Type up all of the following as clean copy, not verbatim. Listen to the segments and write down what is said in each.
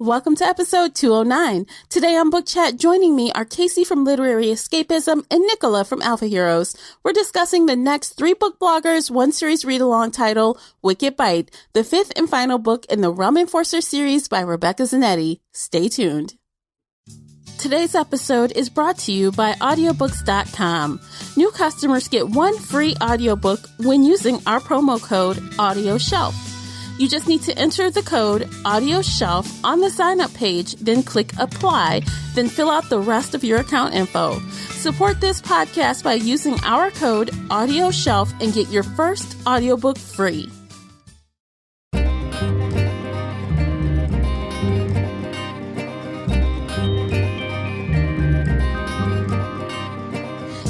Welcome to episode 209. Today on Book Chat, joining me are Casey from Literary Escapism and Nicola from Alpha Heroes. We're discussing the next 3 book bloggers, 1 series read-along titled Wicked Bite, the 5th and final book in the Realm Enforcer series by Rebecca Zanetti. Stay tuned. Today's episode is brought to you by Audiobooks.com. New customers get 1 free audiobook when using our promo code AudioShelf. You just need to enter the code AudioShelf on the sign-up page, then click Apply, then fill out the rest of your account info. Support this podcast by using our code AudioShelf and get your first audiobook free.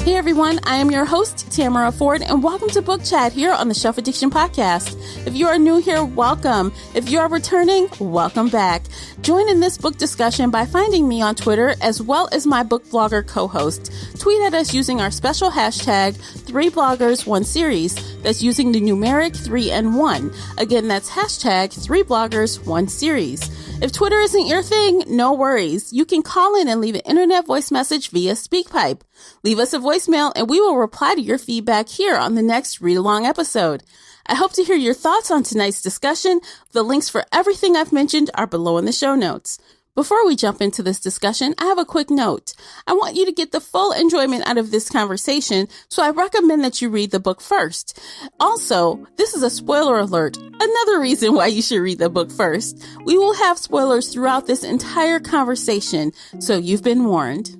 Hey everyone, I am your host, Tamara Ford, and welcome to Book Chat here on the Shelf Addiction Podcast. If you are new here, welcome. If you are returning, welcome back. Join in this book discussion by finding me on Twitter as well as my book blogger co-host. Tweet at us using our special hashtag 3bloggers1series. That's using the numeric 3 and 1. Again, that's hashtag 3bloggers1series. If Twitter isn't your thing, no worries. You can call in and leave an internet voice message via SpeakPipe. Leave us a voicemail and we will reply to your feedback here on the next read-along episode. I hope to hear your thoughts on tonight's discussion. The links for everything I've mentioned are below in the show notes. Before we jump into this discussion, I have a quick note. I want you to get the full enjoyment out of this conversation, so I recommend that you read the book first. Also, this is a spoiler alert, another reason why you should read the book first. We will have spoilers throughout this entire conversation, so you've been warned.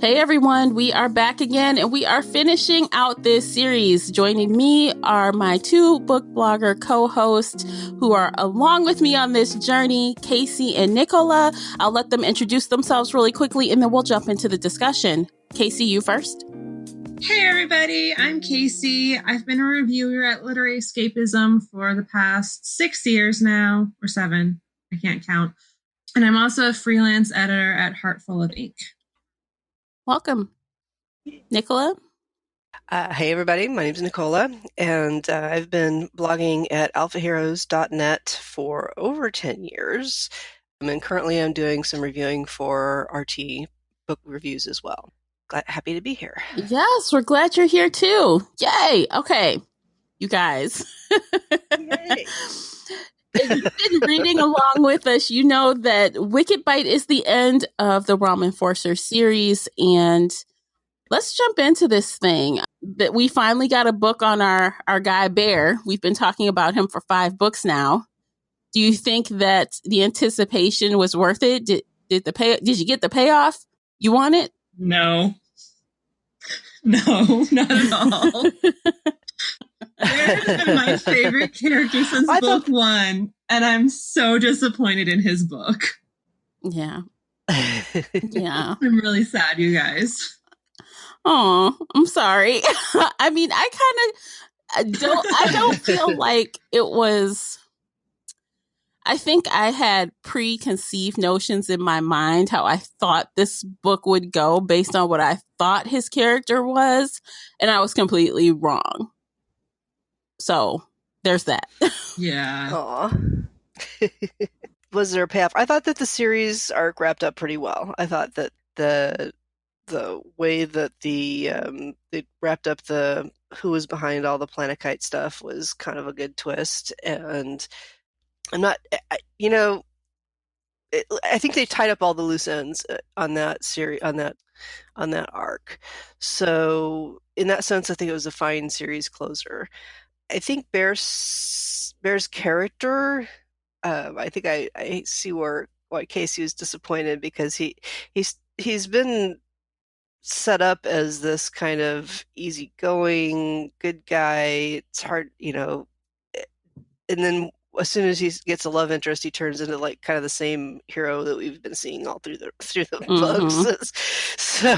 Hey everyone, we are back again and we are finishing out this series. Joining me are my 2 book blogger co-hosts who are along with me on this journey, Casey and Nicola. I'll let them introduce themselves really quickly and then we'll jump into the discussion. Casey, you first. Hey everybody, I'm Casey. I've been a reviewer at Literary Escapism for the past 6 years now, or 7, I can't count. And I'm also a freelance editor at Heartful of Ink. Welcome. Nicola? Hey everybody, my name is Nicola, and I've been blogging at alphaheroes.net for over 10 years. And currently I'm doing some reviewing for RT book reviews as well. Happy to be here. Yes, we're glad you're here too. Yay! Okay, you guys. Yay. If you've been reading along with us, you know that Wicked Bite is the end of the Realm Enforcer series, and let's jump into this thing. That we finally got a book on our guy Bear. We've been talking about him for 5 books now. Do you think that the anticipation was worth it? Did you get the payoff? You want it? No, not at all. Bear has been my favorite character since book 1, and I'm so disappointed in his book. Yeah. Yeah. I'm really sad, you guys. Oh, I'm sorry. I mean, I don't feel like it was. I think I had preconceived notions in my mind how I thought this book would go based on what I thought his character was, and I was completely wrong. So there's that. Yeah. Aw. Was there a payoff? I thought that the series arc wrapped up pretty well. I thought that the way that they wrapped up the who was behind all the Planetite stuff was kind of a good twist. And I'm not, I think they tied up all the loose ends on that series, on that arc. So in that sense, I think it was a fine series closer. I think Bear's character, I think I see why Casey was disappointed, because he's been set up as this kind of easygoing good guy. It's hard, and then as soon as he gets a love interest, he turns into like kind of the same hero that we've been seeing all through the books. So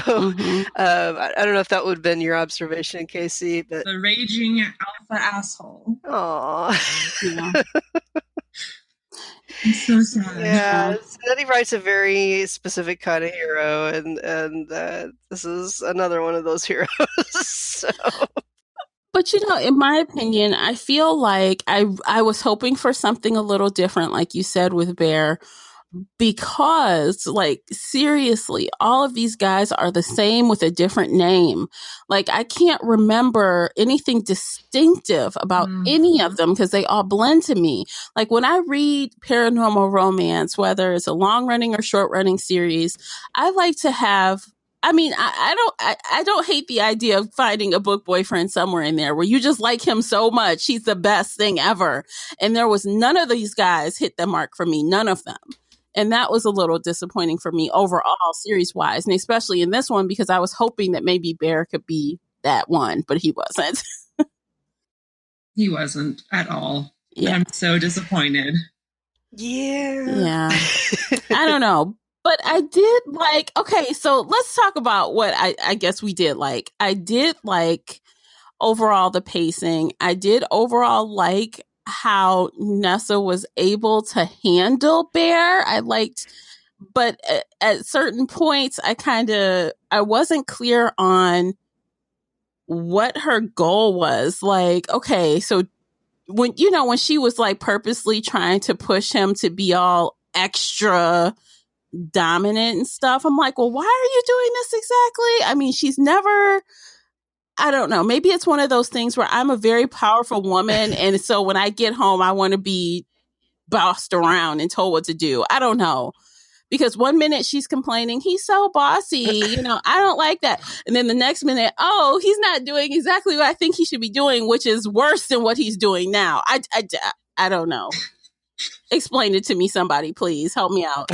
I don't know if that would have been your observation, Casey, but the raging alpha asshole. Aww. Yeah. I'm so sad. Yeah, so then he writes a very specific kind of hero, and this is another one of those heroes. So But in my opinion, I feel like I was hoping for something a little different, like you said with Bear, because like seriously, all of these guys are the same with a different name. Like I can't remember anything distinctive about any of them because they all blend to me. Like when I read paranormal romance, whether it's a long running or short running series, I like to have I don't hate the idea of finding a book boyfriend somewhere in there where you just like him so much. He's the best thing ever. And there was none of these guys hit the mark for me. None of them. And that was a little disappointing for me overall, series wise. And especially in this one, because I was hoping that maybe Bear could be that one, but he wasn't. He wasn't at all. Yeah. I'm so disappointed. Yeah. I don't know. But I did like, okay, so let's talk about what I guess we did like. I did like overall the pacing. I did overall like how Nessa was able to handle Bear. I liked, but at certain points, I wasn't clear on what her goal was. Like, okay, so when she was like purposely trying to push him to be all extra dominant and stuff, I'm like, well, why are you doing this exactly? I mean, she's never, I don't know. Maybe it's one of those things where I'm a very powerful woman. And so when I get home, I want to be bossed around and told what to do. I don't know. Because one minute she's complaining, he's so bossy, I don't like that. And then the next minute, oh, he's not doing exactly what I think he should be doing, which is worse than what he's doing now. I don't know. Explain it to me, somebody, please. Help me out.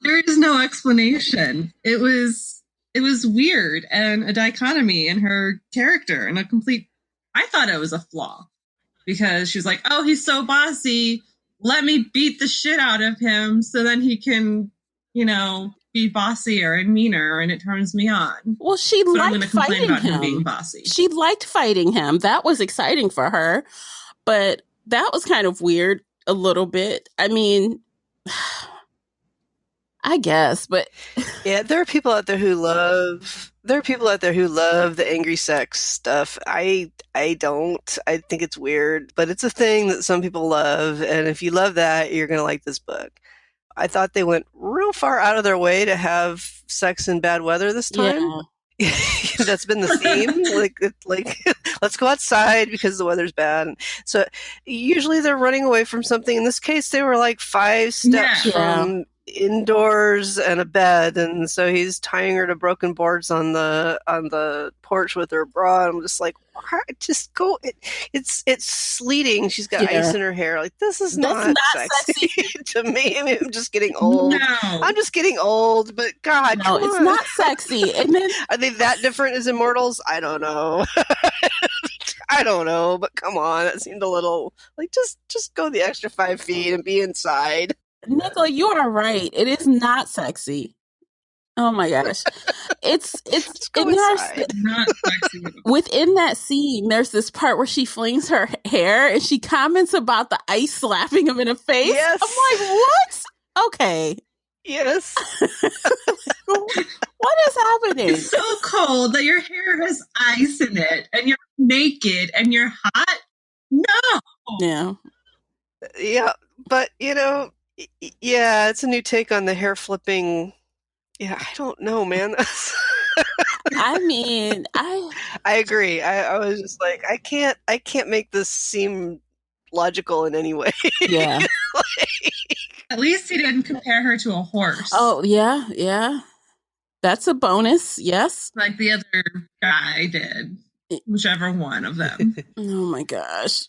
There is no explanation. It was weird and a dichotomy in her character and I thought it was a flaw because she's like, oh, he's so bossy. Let me beat the shit out of him so then he can, be bossier and meaner and it turns me on. Well, she liked fighting him. Being bossy. She liked fighting him. That was exciting for her. But that was kind of weird a little bit. I mean, I guess, but yeah, there are people out there who love the angry sex stuff. I don't. I think it's weird, but it's a thing that some people love, and if you love that, you're going to like this book. I thought they went real far out of their way to have sex in bad weather this time. Yeah. That's been the theme. like let's go outside because the weather's bad. So usually they're running away from something. In this case, they were like 5 steps from indoors and a bed, and so he's tying her to broken boards on the porch with her bra. I'm just like, just go. It's sleeting. She's got ice in her hair. Like, this is not sexy to me. I mean, I'm just getting old. No. I'm just getting old, but God, no, it's not sexy. And then are they that different as immortals? I don't know. I don't know, but come on, that seemed a little like just go the extra 5 feet and be inside. Nicola, you are right. It is not sexy. Oh my gosh. It's not sexy. Within that scene, there's this part where she flings her hair and she comments about the ice slapping him in the face. Yes. I'm like, what? Okay. Yes. What is happening? It's so cold that your hair has ice in it and you're naked and you're hot? No. Yeah. Yeah, but yeah, it's a new take on the hair flipping. Yeah, I don't know, man. I mean, I agree. I was just like, I can't make this seem logical in any way. Yeah. At least he didn't compare her to a horse. Oh, yeah. That's a bonus, yes. Like the other guy did. Whichever one of them. Oh my gosh.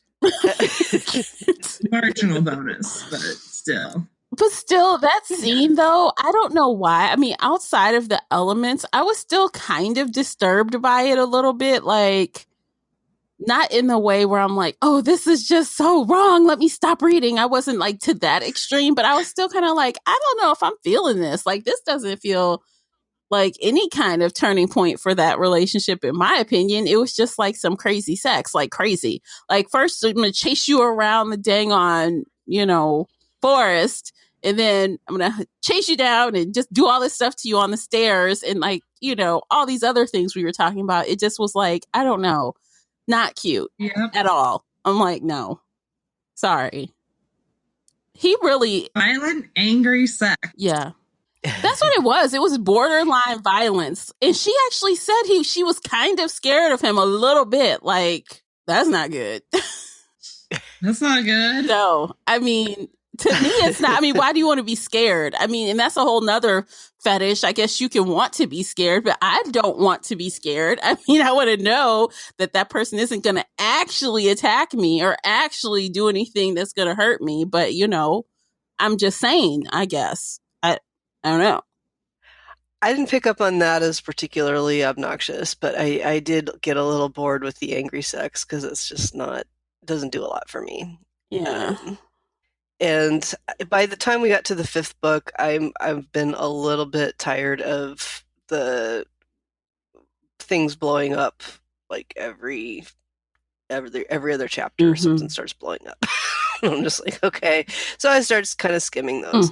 Marginal bonus, but still. But still, that scene, though, I don't know why. I mean, outside of the elements, I was still kind of disturbed by it a little bit. Like, not in the way where I'm like, oh, this is just so wrong. Let me stop reading. I wasn't like to that extreme, but I was still kind of like, I don't know if I'm feeling this. Like, this doesn't feel like any kind of turning point for that relationship, in my opinion. It was just like some crazy sex, like crazy. Like, first, I'm going to chase you around the dang on, forest. And then I'm going to chase you down and just do all this stuff to you on the stairs. And like, all these other things we were talking about. It just was like, I don't know, not cute at all. I'm like, no, sorry. He really violent, angry sex. Yeah. That's what it was. It was borderline violence. And she actually said she was kind of scared of him a little bit. Like, that's not good. That's not good. No, I mean, to me, it's not. I mean, why do you want to be scared? I mean, and that's a whole nother fetish. I guess you can want to be scared, but I don't want to be scared. I mean, I want to know that person isn't going to actually attack me or actually do anything that's going to hurt me. But, I'm just saying, I guess. I don't know. I didn't pick up on that as particularly obnoxious, but I did get a little bored with the angry sex because it's just doesn't do a lot for me. Yeah. And by the time we got to the 5th book, I've been a little bit tired of the things blowing up like every other chapter. Something starts blowing up. I'm just like, okay. So I started kind of skimming those.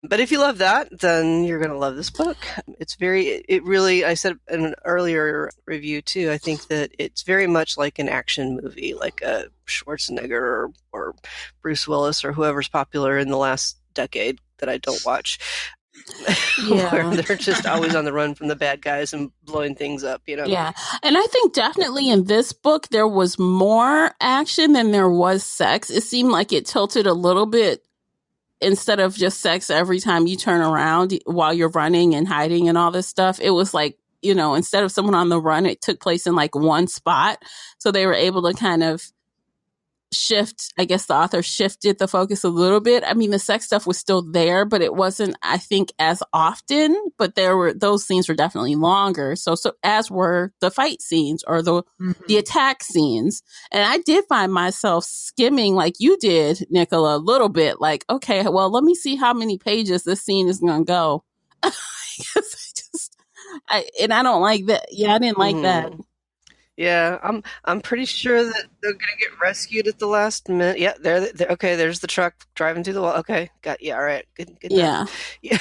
But if you love that, then you're going to love this book. It really, I said in an earlier review too, I think that it's very much like an action movie, like a Schwarzenegger or Bruce Willis or whoever's popular in the last decade that I don't watch. Yeah. Where they're just always on the run from the bad guys and blowing things up, Yeah. And I think definitely in this book, there was more action than there was sex. It seemed like it tilted a little bit. Instead of just sex every time you turn around while you're running and hiding and all this stuff, it was like, instead of someone on the run, it took place in like one spot. So they were able to kind of shift, I guess the author shifted the focus a little bit. I mean, the sex stuff was still there, but it wasn't, I think, as often, but those scenes were definitely longer. So as were the fight scenes or the attack scenes. And I did find myself skimming like you did, Nicola, a little bit like, okay, well, let me see how many pages this scene is going to go. I guess I don't like that. Yeah, I didn't like that. Yeah, I'm pretty sure that they're gonna get rescued at the last minute. Yeah, they're okay. There's the truck driving through the wall. Okay, all right, good. Yeah, yeah,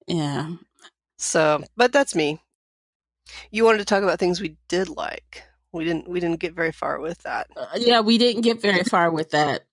yeah. So, but that's me. You wanted to talk about things we did like. We didn't get very far with that. Yeah, we didn't get very far with that.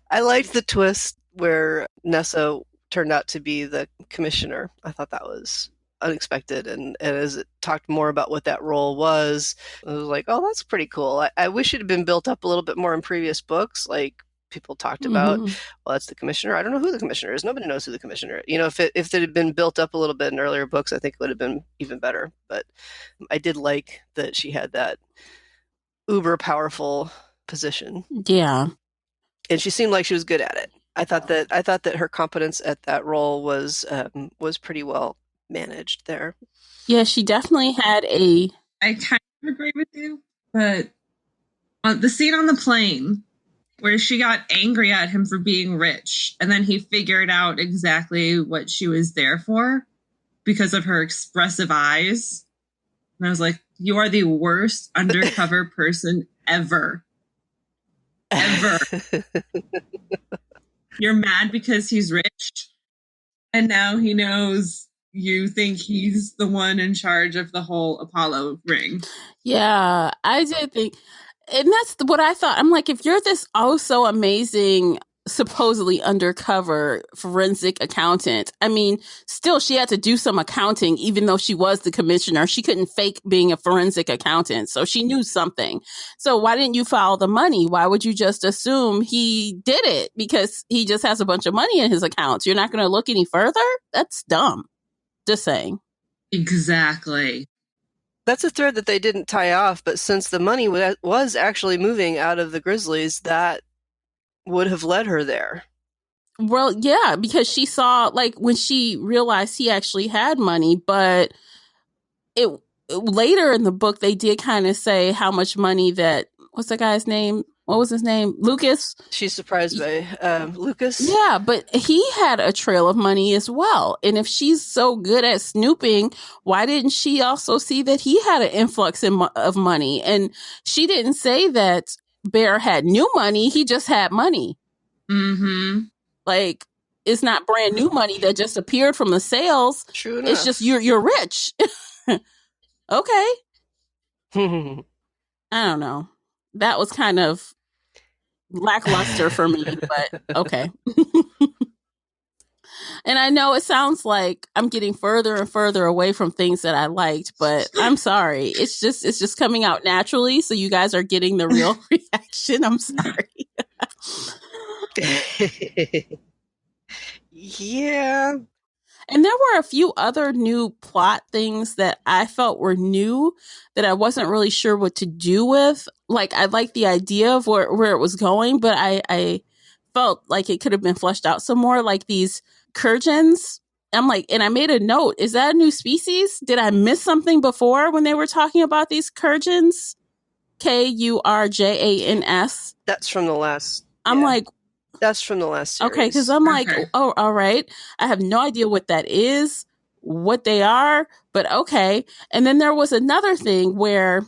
I liked the twist where Nessa turned out to be the commissioner. I thought that was unexpected, and as it talked more about what that role was, I was like, oh, that's pretty cool. I wish it had been built up a little bit more in previous books. Like people talked about, well, that's the commissioner. I don't know who the commissioner is. Nobody knows who the commissioner is. If it had been built up a little bit in earlier books, I think it would have been even better. But I did like that she had that uber powerful position. Yeah. And she seemed like she was good at it. I thought that her competence at that role was pretty well managed there. Yeah, she definitely had I kind of agree with you, but the scene on the plane where she got angry at him for being rich, and then he figured out exactly what she was there for because of her expressive eyes. And I was like, you are the worst undercover person ever. Ever. You're mad because he's rich, and now he knows you think he's the one in charge of the whole Apollo ring. Yeah, I did think, and that's what I thought. I'm like, if you're this so amazing, supposedly undercover forensic accountant, I mean, still she had to do some accounting, even though she was the commissioner. She couldn't fake being a forensic accountant, so she knew something. So why didn't you file the money? Why would you just assume he did it because he just has a bunch of money in his accounts? You're not going to look any further? That's dumb. Just saying. Exactly. That's a thread that they didn't tie off, but since the money was actually moving out of the Grizzlies, that would have led her there. Well, yeah, because she saw, like, when she realized he actually had money, but later in the book, they did kind of say how much money what's the guy's name? What was his name? Lucas? She's surprised by Lucas. Yeah, but he had a trail of money as well. And if she's so good at snooping, why didn't she also see that he had an influx of money? And she didn't say that Bear had new money. He just had money. Mm-hmm. Like, is not brand new money that just appeared from the sales. True enough. It's just you're rich. Okay. I don't know. That was kind of lackluster for me, but okay. And I know it sounds like I'm getting further and further away from things that I liked, but I'm sorry. It's just coming out naturally, so you guys are getting the real reaction. I'm sorry. Yeah. And there were a few other new plot things that I felt were new that I wasn't really sure what to do with. Like, I liked the idea of where it was going, but I felt like it could have been fleshed out some more, like these Kurgans. I'm like, and I made a note, is that a new species? Did I miss something before when they were talking about these Kurgans? Kurjans. That's from the last. I'm like, that's from the last series. Okay, because I'm like, oh, all right. I have no idea what that is, what they are, but okay. And then there was another thing where,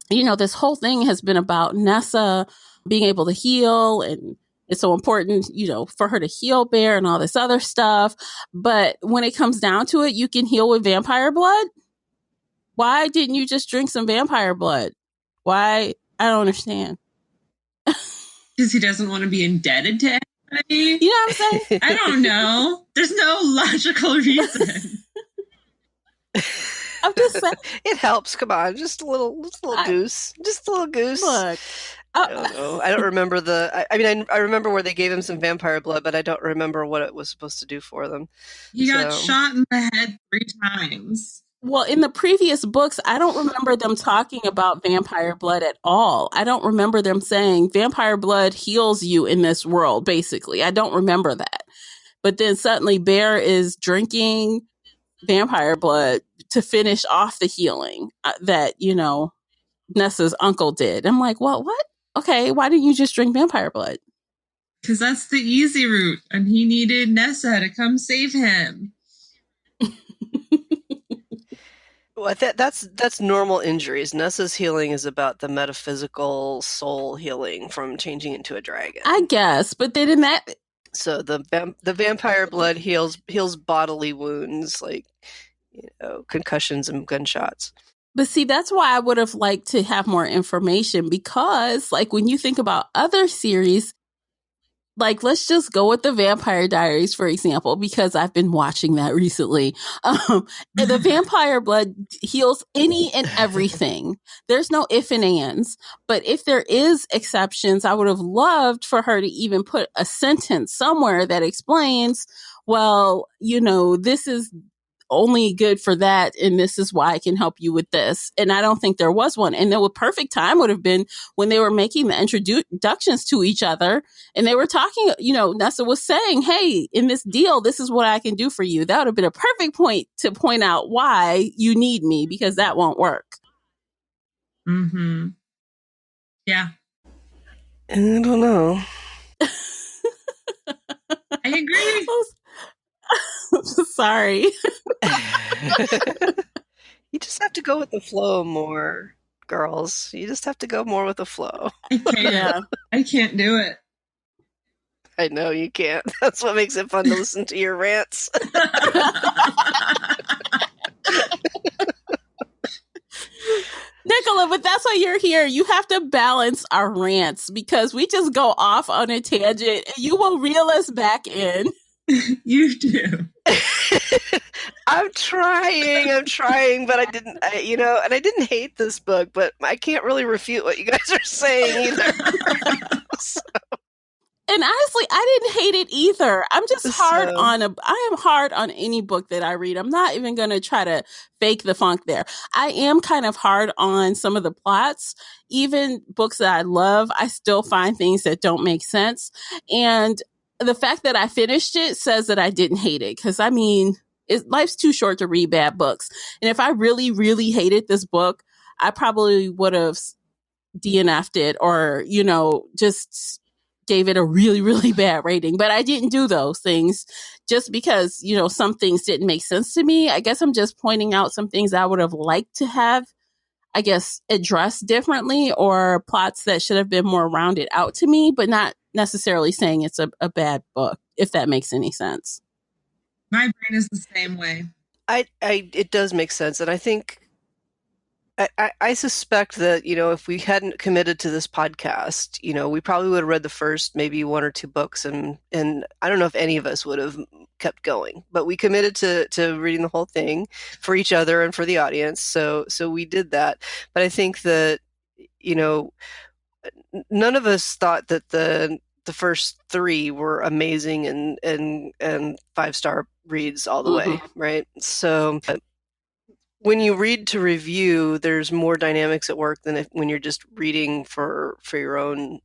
this whole thing has been about Nessa being able to heal, and it's so important, for her to heal Bear and all this other stuff. But when it comes down to it, you can heal with vampire blood. Why didn't you just drink some vampire blood? Why? I don't understand. Because he doesn't want to be indebted to anybody. You know what I'm saying? I don't know. There's no logical reason. I'm just saying. It helps. Come on, just a little goose. Just a little goose. Look. I don't know. I don't remember I remember where they gave him some vampire blood, but I don't remember what it was supposed to do for them. He got shot in the head 3 times. Well, in the previous books, I don't remember them talking about vampire blood at all. I don't remember them saying vampire blood heals you in this world, basically. I don't remember that. But then suddenly Bear is drinking vampire blood to finish off the healing that, Nessa's uncle did. I'm like, well, what? Okay, why didn't you just drink vampire blood? Because that's the easy route, and he needed Nessa to come save him. Well, that's normal injuries. Nessa's healing is about the metaphysical soul healing from changing into a dragon. I guess, but then in that, so the vampire blood heals bodily wounds like concussions and gunshots. But see, that's why I would have liked to have more information, because like when you think about other series, like let's just go with the Vampire Diaries, for example, because I've been watching that recently. And the vampire blood heals any and everything. There's no if and ands. But if there is exceptions, I would have loved for her to even put a sentence somewhere that explains, well, this is only good for that, and this is why I can help you with this. And I don't think there was one. And the perfect time would have been when they were making the introductions to each other, and they were talking, Nessa was saying, hey, in this deal, this is what I can do for you. That would have been a perfect point to point out why you need me, because that won't work. Mm-hmm. Yeah. I don't know. I agree. I'm sorry. You just have to go with the flow more, girls. You just have to go more with the flow. I can't do it. I know you can't. That's what makes it fun to listen to your rants. Nicola, but that's why you're here. You have to balance our rants, because we just go off on a tangent and you will reel us back in. You do. I'm trying, but I didn't hate this book, but I can't really refute what you guys are saying either. So. And honestly, I didn't hate it either. I'm just I am hard on any book that I read. I'm not even going to try to fake the funk there. I am kind of hard on some of the plots. Even books that I love, I still find things that don't make sense. And the fact that I finished it says that I didn't hate it. Because, life's too short to read bad books. And if I really, really hated this book, I probably would have DNF'd it or, just gave it a really, really bad rating. But I didn't do those things just because, some things didn't make sense to me. I guess I'm just pointing out some things I would have liked to have, addressed differently, or plots that should have been more rounded out to me, but not necessarily saying it's a bad book. if that makes any sense. My brain is the same way. It does make sense, and I think I suspect that, if we hadn't committed to this podcast, we probably would have read the first maybe one or two books, and I don't know if any of us would have kept going, but we committed to reading the whole thing for each other and for the audience. So we did that. But I think that, none of us thought that the first three were amazing and 5-star reads all the way, right? So when you read to review, there's more dynamics at work than when you're just reading for your own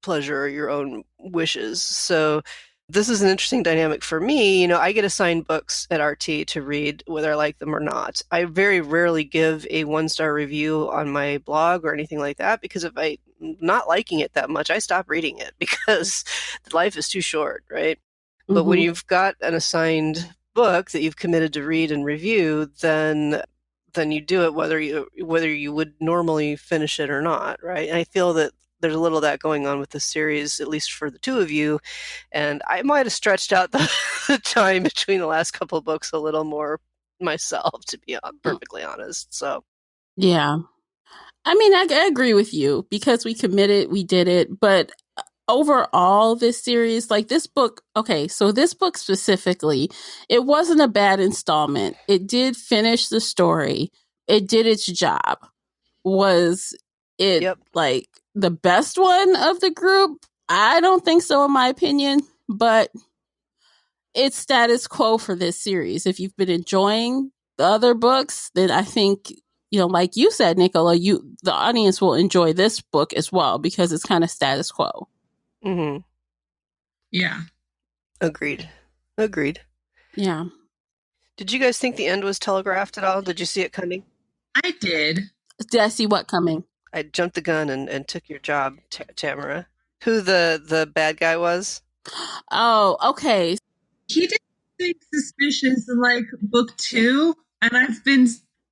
pleasure or your own wishes. So this is an interesting dynamic for me. I get assigned books at RT to read whether I like them or not. I very rarely give a 1-star review on my blog or anything like that, because if I'm not liking it that much, I stop reading it because life is too short, right? But when you've got an assigned book that you've committed to read and review, then you do it whether you would normally finish it or not, right? And I feel that there's a little of that going on with the series, at least for the two of you. And I might have stretched out the time between the last couple of books a little more myself, to be perfectly honest. So, yeah. I mean, I agree with you, because we committed, we did it. But overall, this series, like this book, okay, so this book specifically, it wasn't a bad installment. It did finish the story. It did its job. Was it like the best one of the group? I don't think so, in my opinion, but it's status quo for this series. If you've been enjoying the other books, then I think, like you said, Nicola, the audience will enjoy this book as well, because it's kind of status quo. Mm-hmm. Yeah. Agreed. Yeah. Did you guys think the end was telegraphed at all? Did you see it coming? I did. Did I see what coming? I jumped the gun and took your job, Tamara. Who the bad guy was? Oh, okay. He did think suspicious in like book 2, and I've been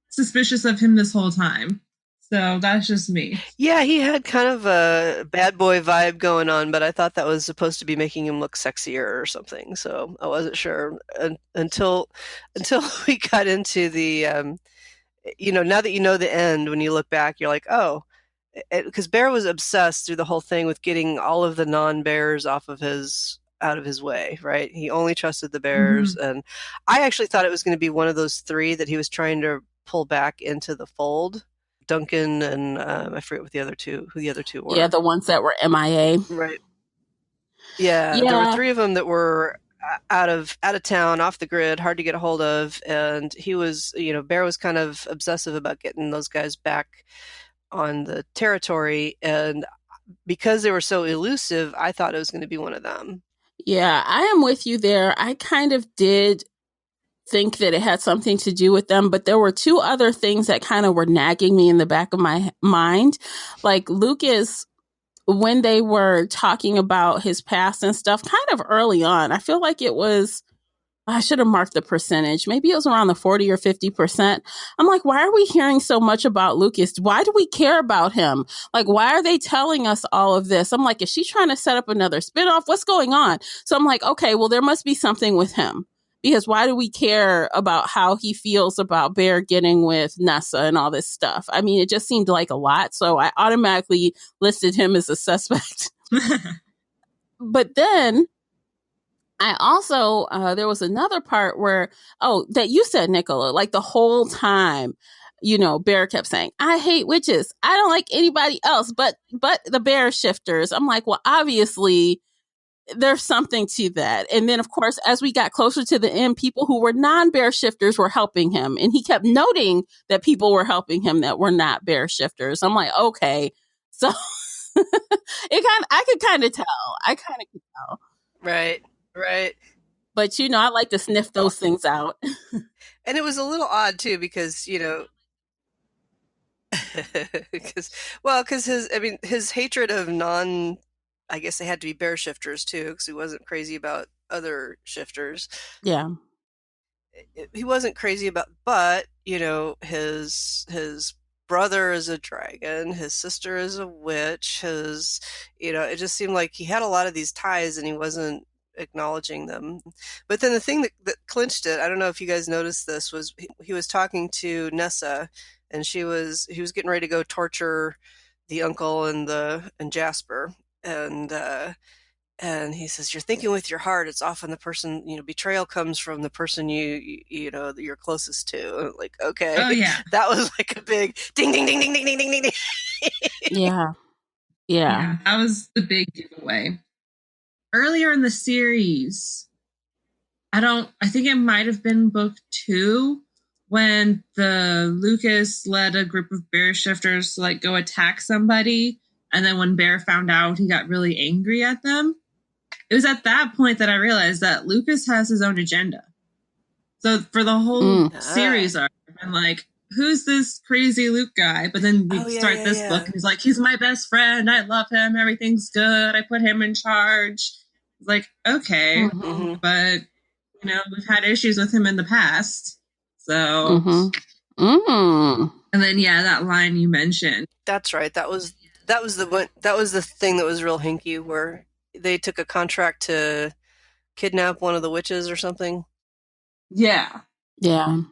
suspicious of him this whole time. So that's just me. Yeah, he had kind of a bad boy vibe going on, but I thought that was supposed to be making him look sexier or something. So I wasn't sure until we got into the, now that you know the end, when you look back, you're like, oh, because Bear was obsessed through the whole thing with getting all of the non-bears out of his way, right? He only trusted the bears, and I actually thought it was going to be one of those three that he was trying to pull back into the fold. Duncan and I forget who the other two were. Yeah, the ones that were MIA. Right. Yeah, there were 3 of them that were out of town, off the grid, hard to get a hold of, and he was, Bear was kind of obsessive about getting those guys back on the territory, and because they were so elusive, I thought it was going to be one of them. Yeah, I am with you there. I kind of did think that it had something to do with them, but there were 2 other things that kind of were nagging me in the back of my mind. Like Lucas, when they were talking about his past and stuff, kind of early on, I feel like it was, I should have marked the percentage. Maybe it was around the 40 or 50%. I'm like, why are we hearing so much about Lucas? Why do we care about him? Like, why are they telling us all of this? I'm like, is she trying to set up another spinoff? What's going on? So I'm like, okay, well, there must be something with him. Because why do we care about how he feels about Bear getting with Nessa and all this stuff? I mean, it just seemed like a lot. So I automatically listed him as a suspect. But then I also, there was another part where, that you said, Nicola, like the whole time, Bear kept saying, I hate witches. I don't like anybody else but the bear shifters. I'm like, well, obviously there's something to that. And then, of course, as we got closer to the end, people who were non-bear shifters were helping him. And he kept noting that people were helping him that were not bear shifters. I'm like, okay. So I could kind of tell. I kind of could tell. Right. But, I like to sniff those things out. And it was a little odd, too, because, because his hatred of I guess they had to be bear shifters too, because he wasn't crazy about other shifters. Yeah. He wasn't crazy about, but, his brother is a dragon, his sister is a witch, it just seemed like he had a lot of these ties, and he wasn't acknowledging them. But then the thing that clinched it, I don't know if you guys noticed this, was he was talking to Nessa, and he was getting ready to go torture the uncle and Jasper, and he says, "You're thinking with your heart. It's often the person, betrayal comes from the person that you're closest to." Like, okay, Oh yeah, that was like a big ding, ding, ding, ding, ding, ding, ding, ding. Yeah. Yeah. that was the big giveaway. Earlier in the series, I think it might have been book 2 when the Lucas led a group of bear shifters to like go attack somebody, and then when Bear found out, he got really angry at them. It was at that point that I realized that Lucas has his own agenda. So for the whole series arc, I'm like, who's this crazy Luke guy? But then we start this book, and he's like, he's my best friend. I love him. Everything's good. I put him in charge. It's like, okay, but we've had issues with him in the past. So, and then that line you mentioned. That's right. That was the thing that was real hinky, where they took a contract to kidnap one of the witches or something. Yeah. I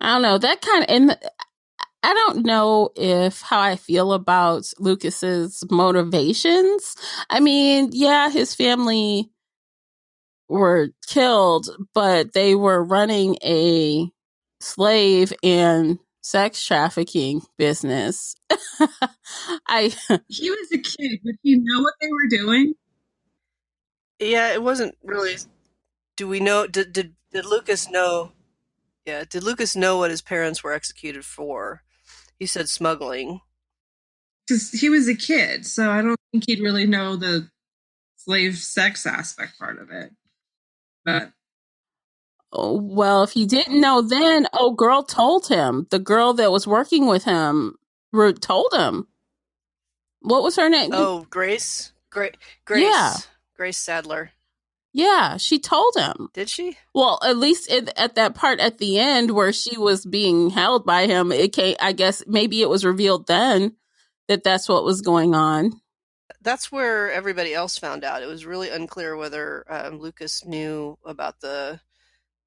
don't know. That kind of, and I don't know how I feel about Lucas's motivations. I mean, yeah, his family were killed, but they were running a slave and sex trafficking business. He was a kid. Did he know what they were doing? Yeah, it wasn't really. Do we know? Did Lucas know? Yeah, did Lucas know what his parents were executed for? He said smuggling. Because he was a kid, so I don't think he'd really know the slave sex aspect part of it. But well, if he didn't know then, girl told him. The girl that was working with him told him. What was her name? Oh, Grace. Grace. Yeah. Grace Sadler. Yeah, she told him. Did she? Well, at least at that part at the end where she was being held by him, I guess maybe it was revealed then that that's what was going on. That's where everybody else found out. It was really unclear whether Lucas knew about the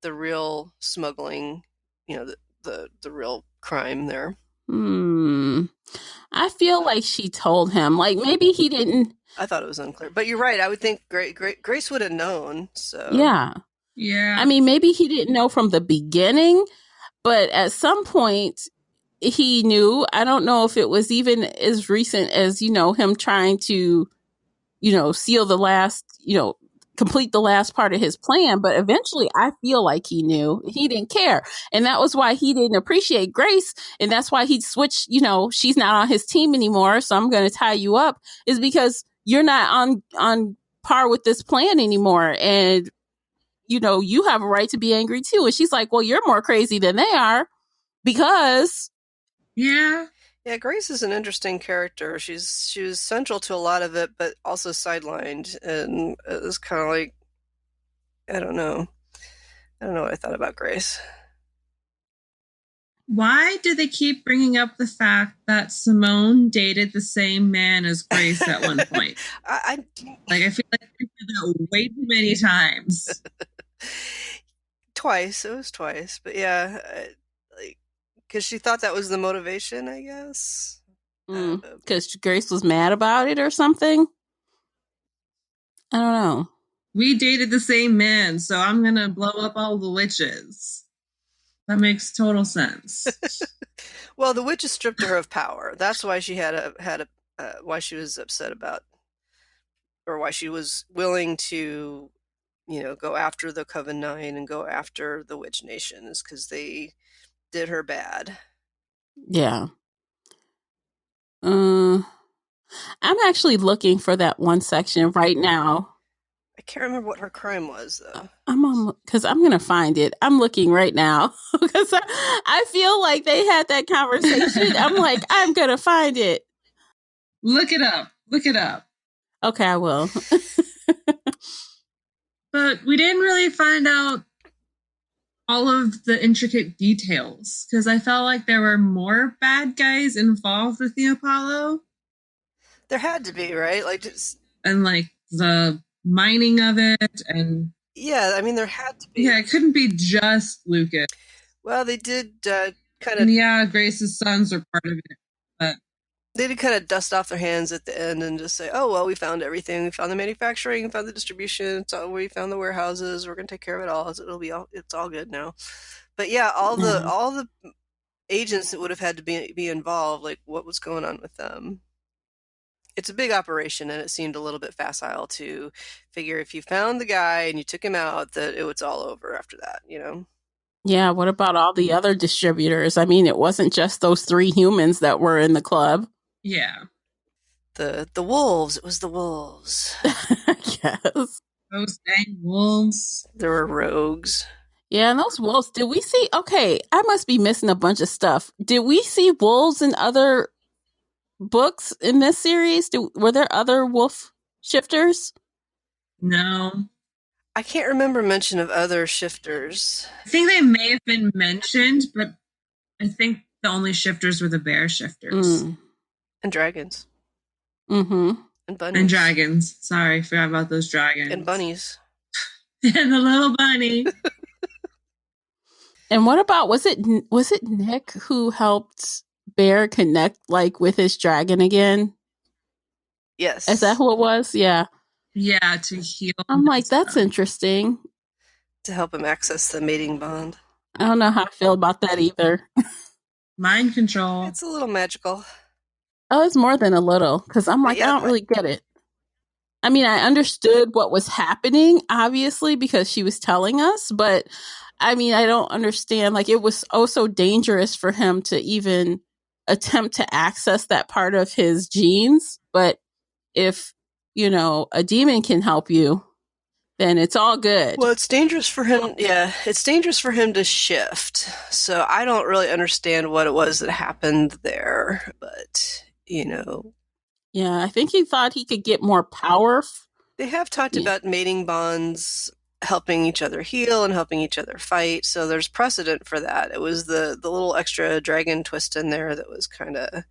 real smuggling, the real crime there. I feel like she told him. Like maybe he didn't. I thought it was unclear, but you're right. I would think Grace would have known. So yeah. I mean, maybe he didn't know from the beginning, but at some point he knew. I don't know if it was even as recent as him trying to, seal the last, complete the last part of his plan. But eventually I feel like he knew. He didn't care. And that was why he didn't appreciate Grace. And that's why he switched, she's not on his team anymore, so I'm going to tie you up, is because you're not on par with this plan anymore. And, you have a right to be angry too. And she's like, well, you're more crazy than they are because. Yeah, Grace is an interesting character. She was central to a lot of it, but also sidelined, and it was kind of like, I don't know what I thought about Grace. Why do they keep bringing up the fact that Simone dated the same man as Grace at one point? I feel like they did that way too many times. Twice. It was twice, but yeah, because she thought that was the motivation, I guess. Because Grace was mad about it or something. I don't know. We dated the same man, so I'm gonna blow up all the witches. That makes total sense. Well, the witches stripped her of power. That's why she why she was upset about, or why she was willing to, go after the Coven 9 and go after the Witch Nation, is because they did her bad. Yeah. I'm actually looking for that one section right now. I can't remember what her crime was, though. Because I'm going to find it. I'm looking right now because I feel like they had that conversation. I'm like, I'm going to find it. Look it up. Okay, I will. But we didn't really find out all of the intricate details because I felt like there were more bad guys involved with the Apollo. There had to be, right? And like the mining of it, and Yeah, I mean, there had to be. yeah, it couldn't be just Lucas. Well, they did kind And of. yeah, Grace's sons are part of it, but They did kind of dust off their hands at the end and just say, "Oh well, we found everything. We found the manufacturing, we found the distribution. We found the warehouses. We're gonna take care of it all. It's all good now." But yeah, all the agents that would have had to be involved, like what was going on with them. It's a big operation, and it seemed a little bit facile to figure if you found the guy and you took him out, that it was all over after that, you know? Yeah, what about all the other distributors? I mean, it wasn't just those 3 humans that were in the club. yeah. The wolves, it was the wolves. Yes. Those dang wolves. There were rogues. Yeah, and those wolves, did we see? Okay, I must be missing a bunch of stuff. Did we see wolves in other books in this series? Were there other wolf shifters? No. I can't remember mention of other shifters. I think they may have been mentioned, but I think the only shifters were the bear shifters. And dragons. Mm-hmm. And bunnies. And dragons. Sorry, forgot about those dragons. And bunnies. And the little bunny. And what about, was it Nick who helped Bear connect like with his dragon again? Yes. Is that who it was? Yeah. Yeah, to heal. I'm like, that's interesting. To help him access the mating bond. I don't know how I feel about that either. Mind control. It's a little magical. Oh, it's more than a little, because I'm like, I don't really get it. I mean, I understood what was happening, obviously, because she was telling us, but I mean, I don't understand. Like, it was so dangerous for him to even attempt to access that part of his genes. But if, a demon can help you, then it's all good. Well, it's dangerous for him. Yeah, it's dangerous for him to shift. So I don't really understand what it was that happened there, but Yeah, I think he thought he could get more power. They have talked about mating bonds helping each other heal and helping each other fight, so there's precedent for that. It was the little extra dragon twist in there that was kind of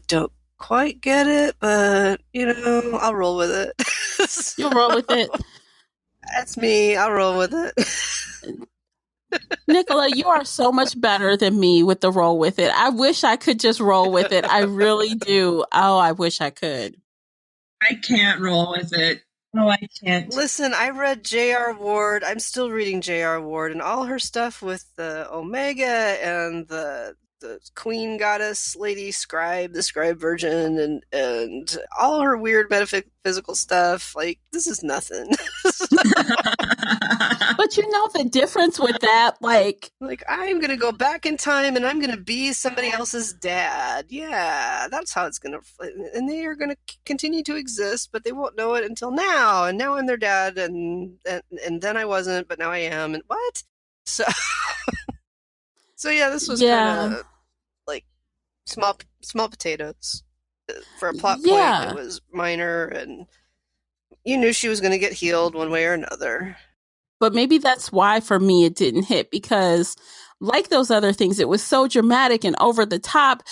don't quite get it, but I'll roll with it. You'll roll with it. That's me. I'll roll with it. Nicola, you are so much better than me with the roll with it. I wish I could just roll with it. I really do. Oh, I wish I could. I can't roll with it. No, I can't. Listen, I read J.R. Ward. I'm still reading J.R. Ward, and all her stuff with the Omega and the queen goddess lady scribe, the scribe virgin, and all her weird metaphysical stuff. Like, this is nothing. But the difference with that, like I'm gonna go back in time and I'm gonna be somebody else's dad. Yeah, that's how it's gonna, and they are gonna continue to exist, but they won't know it until now. And now I'm their dad, and then I wasn't, but now I am. And what? So, yeah, this was kind of like small potatoes for a plot point. It was minor, and you knew she was going to get healed one way or another. But maybe that's why for me it didn't hit, because like those other things, it was so dramatic and over the top.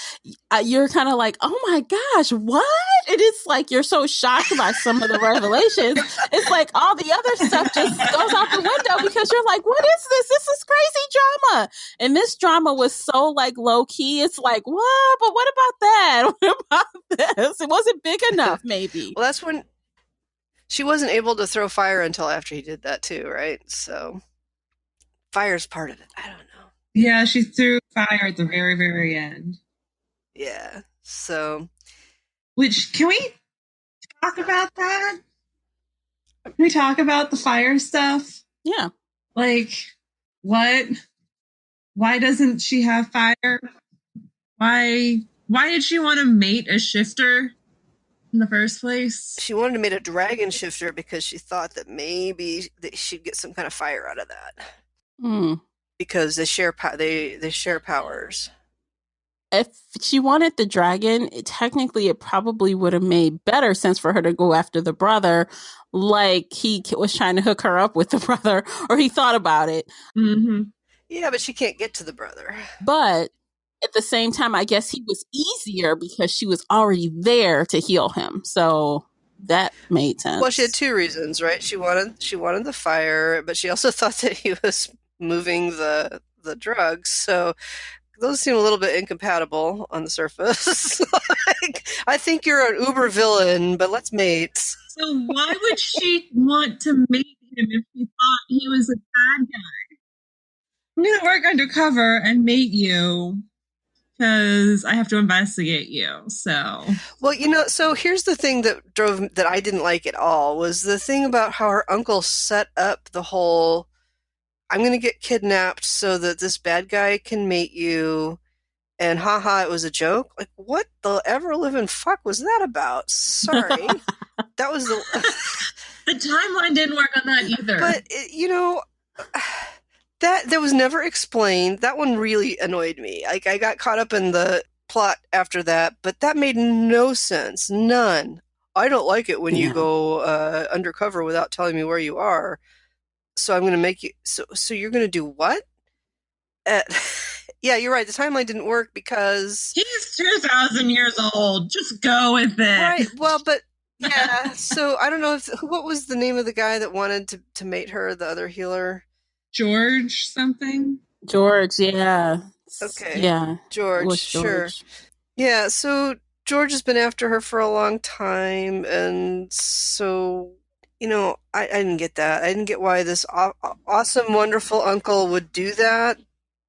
You're kind of like, oh my gosh, what? And it's like you're so shocked by some of the revelations. It's like all the other stuff just goes out the window because you're like, what is this? This is crazy drama. And this drama was so like low key. It's like, what? But what about that? What about this? It wasn't big enough, maybe. Well, that's when she wasn't able to throw fire until after he did that too, right? So fire's part of it. I don't know. Yeah, she threw fire at the very, very end. Yeah. So, can we talk about that? Can we talk about the fire stuff? Yeah. Like, what? Why doesn't she have fire? Why did she want to mate a shifter in the first place? She wanted to mate a dragon shifter because she thought that maybe she'd get some kind of fire out of that. Because they share powers. If she wanted the dragon, technically it probably would have made better sense for her to go after the brother, like he was trying to hook her up with the brother, or he thought about it. Mm-hmm. Yeah, but she can't get to the brother. But at the same time, I guess he was easier because she was already there to heal him. So that made sense. Well, she had two reasons, right? She wanted the fire, but she also thought that he was moving the drugs. So those seem a little bit incompatible on the surface. Like, I think you're an uber villain, but let's mate. So why would she want to mate him if she thought he was a bad guy? I'm going to work undercover and mate you because I have to investigate you. So, well, so here's the thing that I didn't like at all was the thing about how her uncle set up the whole, I'm going to get kidnapped so that this bad guy can mate you. And haha, it was a joke. Like, what the ever living fuck was that about? Sorry. That was the timeline didn't work on that either. But, that was never explained. That one really annoyed me. Like, I got caught up in the plot after that, but that made no sense. None. I don't like it when you go undercover without telling me where you are. So I'm going to make you... So you're going to do what? Yeah, you're right. The timeline didn't work because... He's 2,000 years old. Just go with it. Right. Well, but... Yeah. So I don't know what was the name of the guy that wanted to mate her, the other healer? George something? George, yeah. Okay. Yeah. George, sure. Yeah, so George has been after her for a long time, and so, I didn't get that. I didn't get why this awesome, wonderful uncle would do that.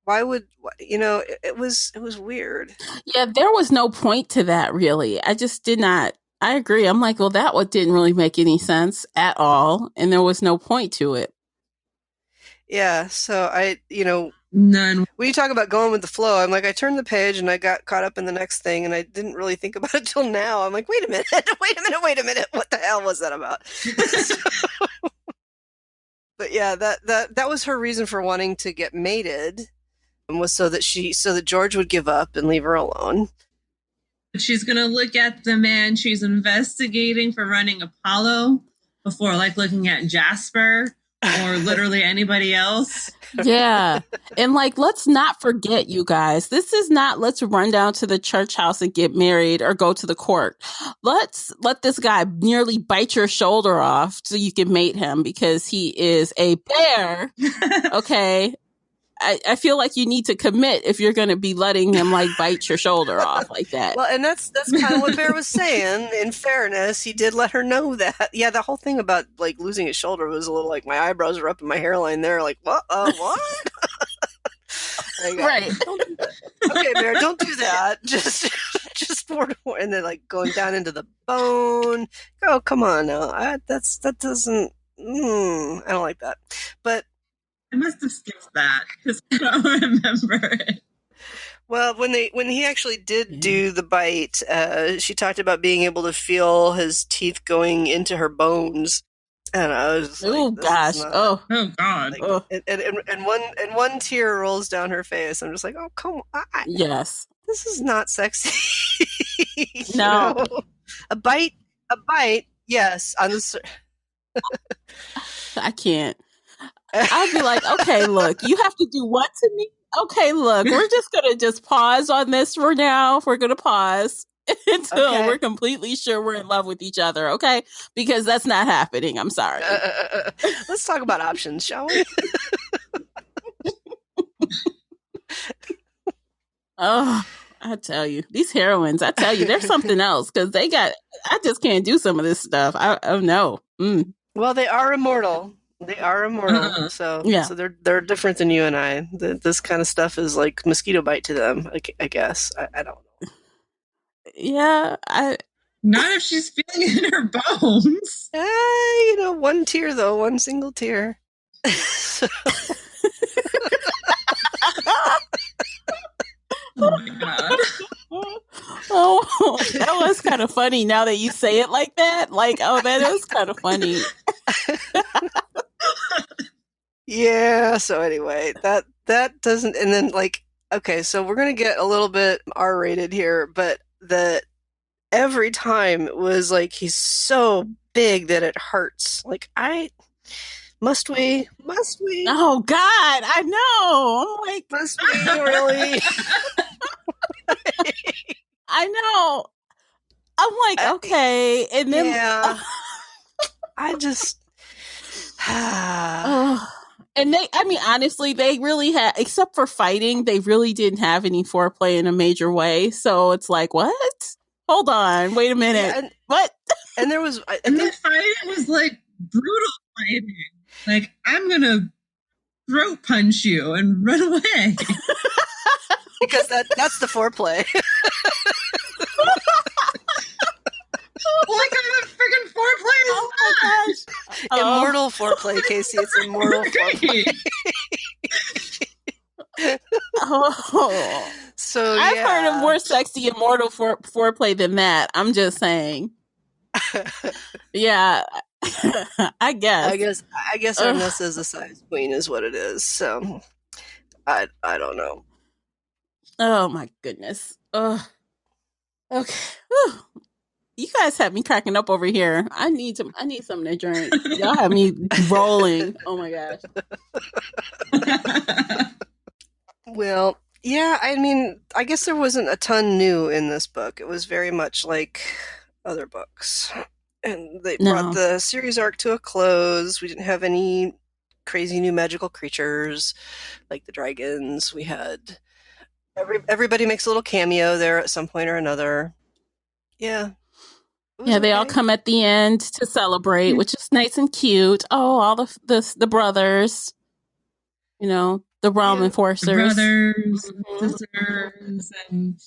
Why would, it was weird. Yeah, there was no point to that, really. I just did not. I agree. I'm like, well, that didn't really make any sense at all, and there was no point to it. Yeah, so none. When you talk about going with the flow, I'm like, I turned the page and I got caught up in the next thing, and I didn't really think about it till now. I'm like, wait a minute, what the hell was that about? But yeah, that was her reason for wanting to get mated, was so that George would give up and leave her alone. She's gonna look at the man she's investigating for running Apollo before looking at Jasper or literally anybody else. Yeah. And let's not forget, you guys, this is not let's run down to the church house and get married or go to the court. Let's let this guy nearly bite your shoulder off so you can mate him because he is a bear. Okay. I feel like you need to commit if you're going to be letting him bite your shoulder off like that. Well, and that's kind of what Bear was saying. In fairness, he did let her know that. Yeah, the whole thing about losing his shoulder was a little my eyebrows are up in my hairline there. What? What? Right. Okay, Bear, don't do that. Just and then going down into the bone. Oh, come on now. That doesn't. I don't like that. But. I must have skipped that because I don't remember it. Well, when he actually did do the bite, she talked about being able to feel his teeth going into her bones, and I was oh gosh, oh god, and one tear rolls down her face. I'm just like, oh come on, yes, this is not sexy. No, a bite, yes, on the. I can't. I'd be like, okay, look, you have to do what to me? Okay, look, we're just going to pause on this for now. We're going to pause until we're completely sure we're in love with each other, okay? Because that's not happening. I'm sorry. Let's talk about options, shall we? Oh, I tell you, these heroines, they're something else because I just can't do some of this stuff. Oh, no. Well, they are immortal. They are immortal, so they're different than you and I. This kind of stuff is like mosquito bite to them, I guess. I don't know. Yeah, not if she's feeling it in her bones. One tear though, one single tear. Oh my god. Oh, that was kind of funny now that you say it like that. That was kind of funny. Yeah, so anyway, that doesn't, and then okay, so we're gonna get a little bit R-rated here, but every time it was he's so big that it hurts. Must we? Oh God, I know. I'm like, must we really? I know. I'm like, okay. And then, yeah, I just. oh, and they, I mean, honestly, they really had, except for fighting, they really didn't have any foreplay in a major way. So it's like, what? Hold on, wait a minute. Yeah, What? and there was, I And think, the fighting was like brutal fighting. Like, I'm gonna throat punch you and run away. because that's the foreplay. What kind of freaking foreplay is Oh my gosh. Immortal foreplay, Casey. It's immortal foreplay. Oh. So I've heard of more sexy immortal foreplay than that. I'm just saying. Yeah. I guess. I guess Arnessa is a size queen is what it is. So I don't know. Oh my goodness. Okay. Whew. You guys have me cracking up over here. I need something to drink. Y'all have me rolling. Oh my gosh. Well, yeah, I mean, I guess there wasn't a ton new in this book. It was very much like other books. And they brought the series arc to a close. We didn't have any crazy new magical creatures like the dragons. We had everybody makes a little cameo there at some point or another. Yeah. Yeah, they all come at the end to celebrate, which is nice and cute. Oh, all the brothers, you know, the realm enforcers, brothers, sisters, and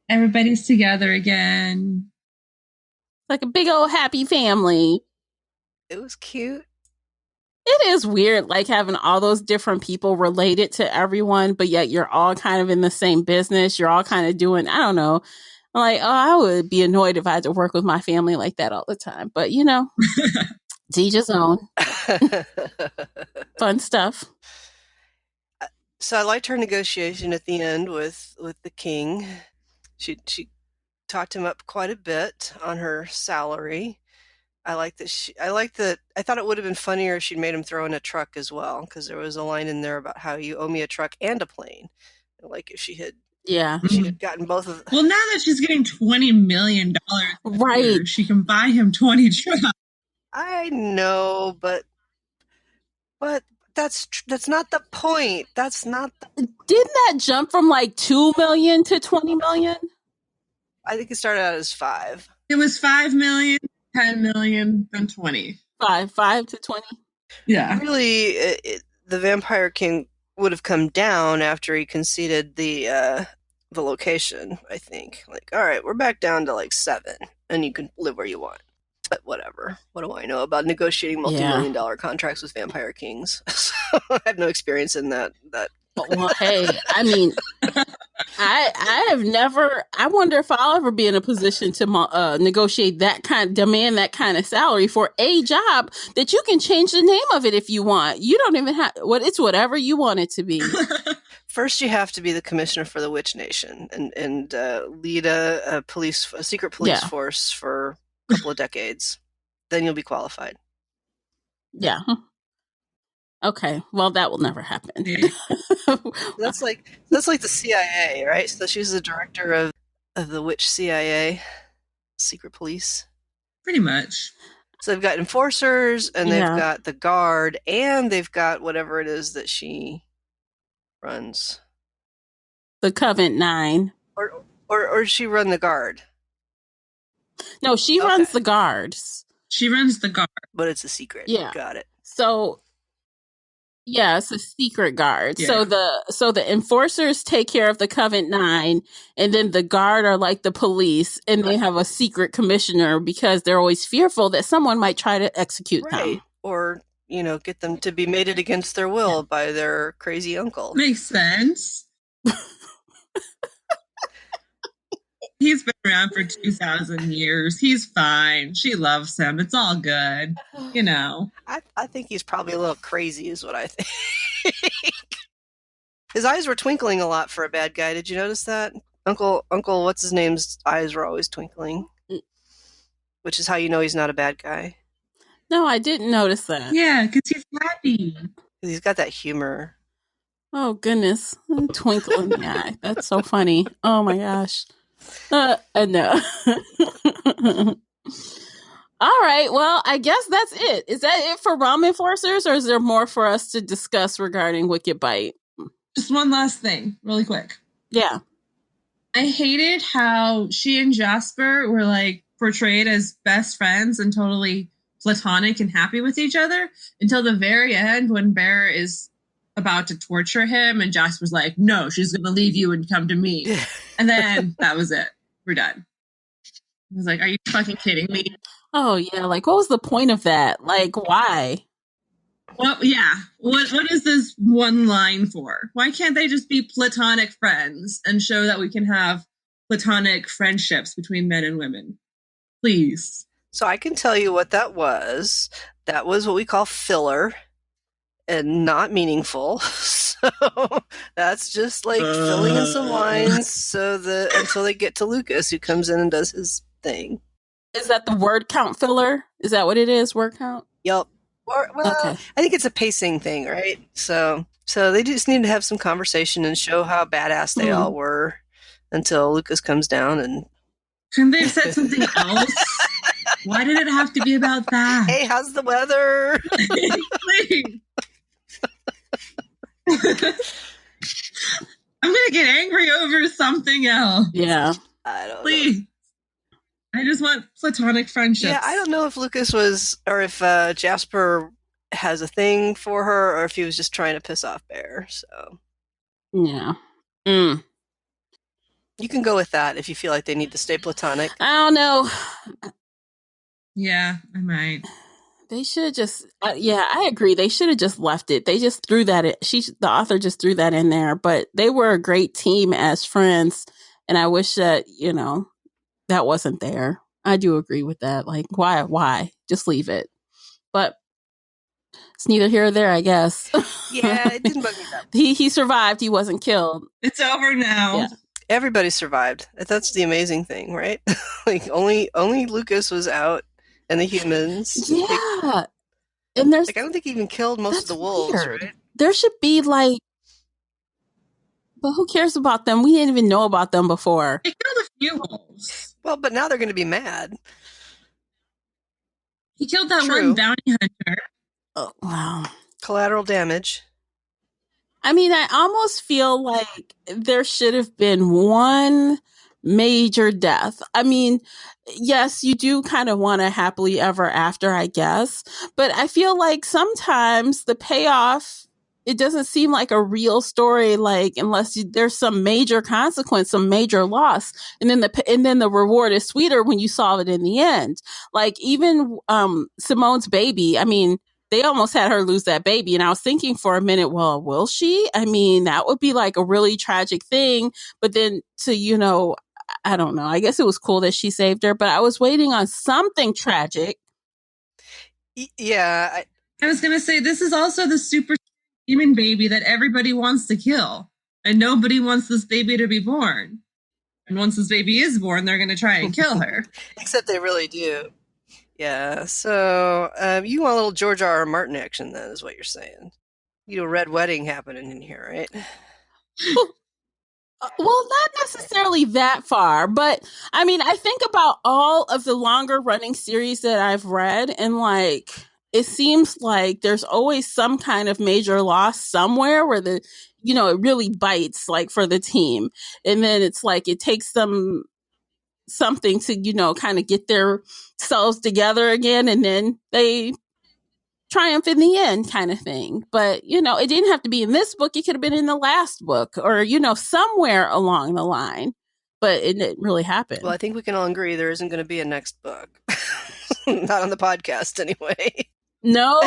everybody's together again. Like a big old happy family. It was cute. It is weird, like having all those different people related to everyone, but yet you're all kind of in the same business. You're all kind of doing, I don't know. I'm like, oh, I would be annoyed if I had to work with my family like that all the time. But, you know, to each his own. Fun stuff. So I liked her negotiation at the end with the king. She talked him up quite a bit on her salary. I like that. I thought it would have been funnier if she'd made him throw in a truck as well, because there was a line in there about how you owe me a truck and a plane. Like if she had gotten both of them. Well, now that she's getting $20 million, right, she can buy him 20 trucks. I know, but that's not the point. That's not. Didn't that jump from like 2 million to 20 million? I think it started out as 5. It was 5 million, 10 million, then 20. 5 to 20. Yeah. Really, the Vampire King would have come down after he conceded the location, I think. Like, all right, we're back down to like 7, and you can live where you want. But whatever. What do I know about negotiating multi-million-dollar contracts with Vampire Kings? So I have no experience in that. Well, hey, I mean, I have never. I wonder if I'll ever be in a position to negotiate demand that kind of salary for a job that you can change the name of it if you want. You don't even have it's whatever you want it to be. First, you have to be the commissioner for the Witch Nation and lead a secret police force for a couple of decades. Then you'll be qualified. Yeah. Okay. Well, that will never happen. That's like the CIA, right? So she's the director of the Witch CIA, secret police. Pretty much. So they've got enforcers, and they've got the guard, and they've got whatever it is that she runs. The Covenant 9. Or does she run the guard? No, she runs the guards. She runs the guard. But it's a secret. Yeah. Got it. So, yeah, it's a secret guard. Yeah. So the enforcers take care of the Covenant 9, and then the guard are like the police, and they have a secret commissioner because they're always fearful that someone might try to execute them. Or, get them to be mated against their will by their crazy uncle. Makes sense. He's been around for 2,000 years. He's fine. She loves him. It's all good. I think he's probably a little crazy is what I think. His eyes were twinkling a lot for a bad guy. Did you notice that? Uncle, what's his name's eyes were always twinkling. Which is how you know he's not a bad guy. No, I didn't notice that. Yeah, because he's happy. He's got that humor. Oh, goodness. Twinkle in the eye. That's so funny. Oh, my gosh. No. All right. Well, I guess that's it. Is that it for Realm Enforcers, or is there more for us to discuss regarding Wicked Bite? Just one last thing, really quick. Yeah. I hated how she and Jasper were like portrayed as best friends and totally platonic and happy with each other until the very end when Bear is about to torture him and Jasper's like, no, she's going to leave you and come to me. And then that was it. We're done. I was like, are you fucking kidding me? Oh, yeah. Like, what was the point of that? Like, why? Well, yeah. What is this one line for? Why can't they just be platonic friends and show that we can have platonic friendships between men and women? Please. So I can tell you what that was. That was what we call filler and not meaningful. So that's just like filling in some lines so that until they get to Lucas, who comes in and does his thing. Is that the word count filler? Is that what it is? Word count? Yep. Well, Okay. I think it's a pacing thing, right? So they just need to have some conversation and show how badass they all were until Lucas comes down and. Couldn't they have said something else? Why did it have to be about that? Hey, how's the weather? Please. I'm gonna get angry over something else. Yeah. I don't Please. know. I just want platonic friendships. Yeah, I don't know if Lucas was, or if Jasper has a thing for her, or if he was just trying to piss off Bear. So yeah. You can go with that if you feel like they need to stay platonic. I don't know. Yeah, I might. They should just, yeah, I agree. They should have just left it. They just threw that. The author just threw that in there. But they were a great team as friends, and I wish that that wasn't there. I do agree with that. Like, why? Just leave it. But it's neither here or there, I guess. Yeah, it didn't bug me that. He survived. He wasn't killed. It's over now. Yeah. Everybody survived. That's the amazing thing, right? Like only Lucas was out, and the humans. Yeah. And there's like I don't think he even killed most of the wolves, weird. Right? There should be like, but who cares about them? We didn't even know about them before. They killed a few wolves. Well, but now they're going to be mad. He killed that one bounty hunter. Oh, wow. Collateral damage. I mean, I almost feel like there should have been one major death. I mean, yes, you do kind of want a happily ever after, I guess. But I feel like sometimes the payoff, it doesn't seem like a real story, like unless there's some major consequence, some major loss, and then the reward is sweeter when you solve it in the end. Like even Simone's baby. I mean, they almost had her lose that baby, and I was thinking for a minute, well, will she? I mean, that would be like a really tragic thing. But then I don't know. I guess it was cool that she saved her, but I was waiting on something tragic. Yeah. I was going to say, this is also the super human baby that everybody wants to kill. And nobody wants this baby to be born. And once this baby is born, they're going to try and kill her. Except they really do. Yeah. So you want a little George R.R. Martin action then, is what you're saying. A red wedding happening in here, right? Well, not necessarily that far, but I mean, I think about all of the longer running series that I've read, and like, it seems like there's always some kind of major loss somewhere where it really bites, like for the team. And then it's like, it takes them something to, kind of get their selves together again. And then they triumph in the end, kind of thing. But it didn't have to be in this book. It could have been in the last book, or somewhere along the line. But it didn't really happen. Well, I think we can all agree there isn't going to be a next book. Not on the podcast, anyway. No,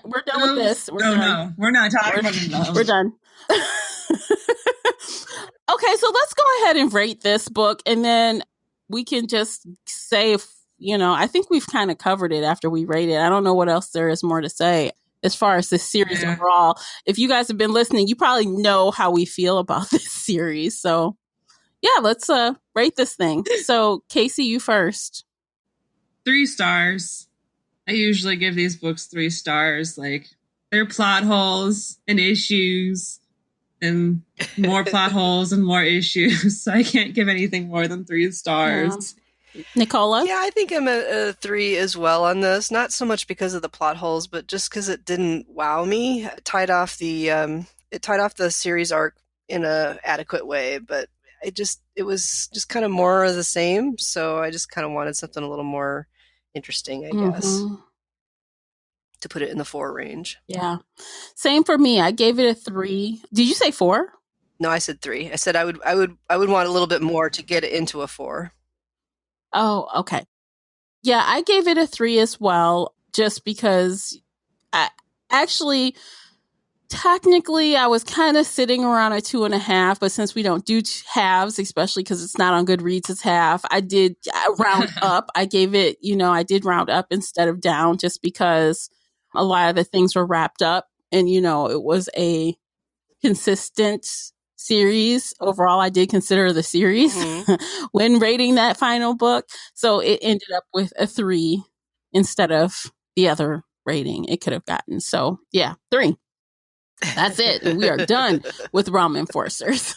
we're done with this. No, we're not talking about it. We're done. Okay, so let's go ahead and rate this book, and then we can just say if I think we've kind of covered it after we rate it. I don't know what else there is more to say as far as this series overall. If you guys have been listening, you probably know how we feel about this series. So yeah, let's rate this thing. So Casey, you first. 3 stars. I usually give these books 3 stars. Like, they're plot holes and issues and more plot holes and more issues. So I can't give anything more than 3 stars. Nicola? Yeah, I think I'm a 3 as well on this. Not so much because of the plot holes, but just because it didn't wow me. It tied off the series arc in a adequate way, but it was just kind of more of the same. So I just kind of wanted something a little more interesting, I guess, to put it in the 4 range. Yeah, same for me. I gave it a 3. Did you say 4? No, I said 3. I said I would want a little bit more to get it into a 4. Oh, okay. Yeah, I gave it a 3 as well, just because technically I was kind of sitting around a 2.5, but since we don't do halves, especially because it's not on Goodreads, it's half. I round up. I gave it, I did round up instead of down, just because a lot of the things were wrapped up, and it was a consistent series. Overall, I did consider the series when rating that final book. So it ended up with a 3 instead of the other rating it could have gotten. So yeah, 3. That's it. We are done with Realm Enforcers.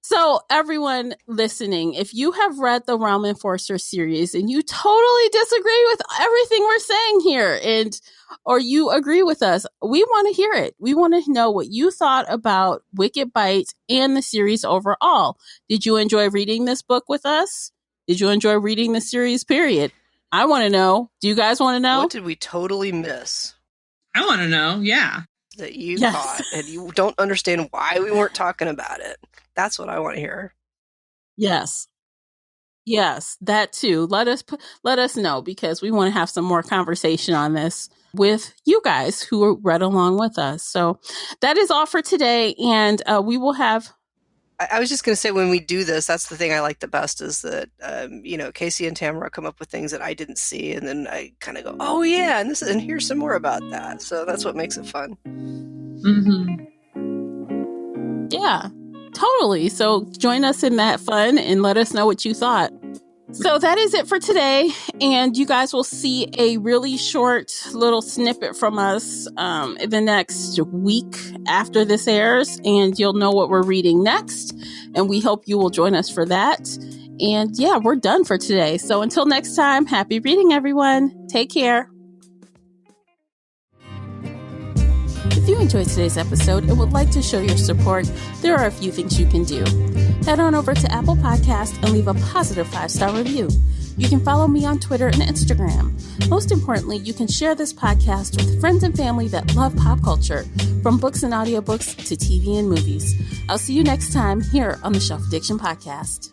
So everyone listening, if you have read the Realm Enforcer series and you totally disagree with everything we're saying here, or you agree with us, we want to hear it. We want to know what you thought about Wicked Bite and the series overall. Did you enjoy reading this book with us? Did you enjoy reading the series, period? I want to know. Do you guys want to know? What did we totally miss? I want to know, yeah. That you caught, and you don't understand why we weren't talking about it. That's what I want to hear. Yes, that too. Let us know, because we want to have some more conversation on this with you guys who read along with us. So that is all for today, and we will have. I was just going to say, when we do this, that's the thing I like the best, is that Casey and Tamara come up with things that I didn't see, and then I kind of go, oh yeah, and here's some more about that. So that's what makes it fun. Yeah, totally. So join us in that fun and let us know what you thought. So that is it for today. And you guys will see a really short little snippet from us in the next week after this airs. And you'll know what we're reading next. And we hope you will join us for that. And yeah, we're done for today. So until next time, happy reading, everyone. Take care. If you enjoyed today's episode and would like to show your support, there are a few things you can do. Head on over to Apple Podcasts and leave a positive 5-star review. You can follow me on Twitter and Instagram. Most importantly, you can share this podcast with friends and family that love pop culture, from books and audiobooks to TV and movies. I'll see you next time here on the Shelf Addiction Podcast.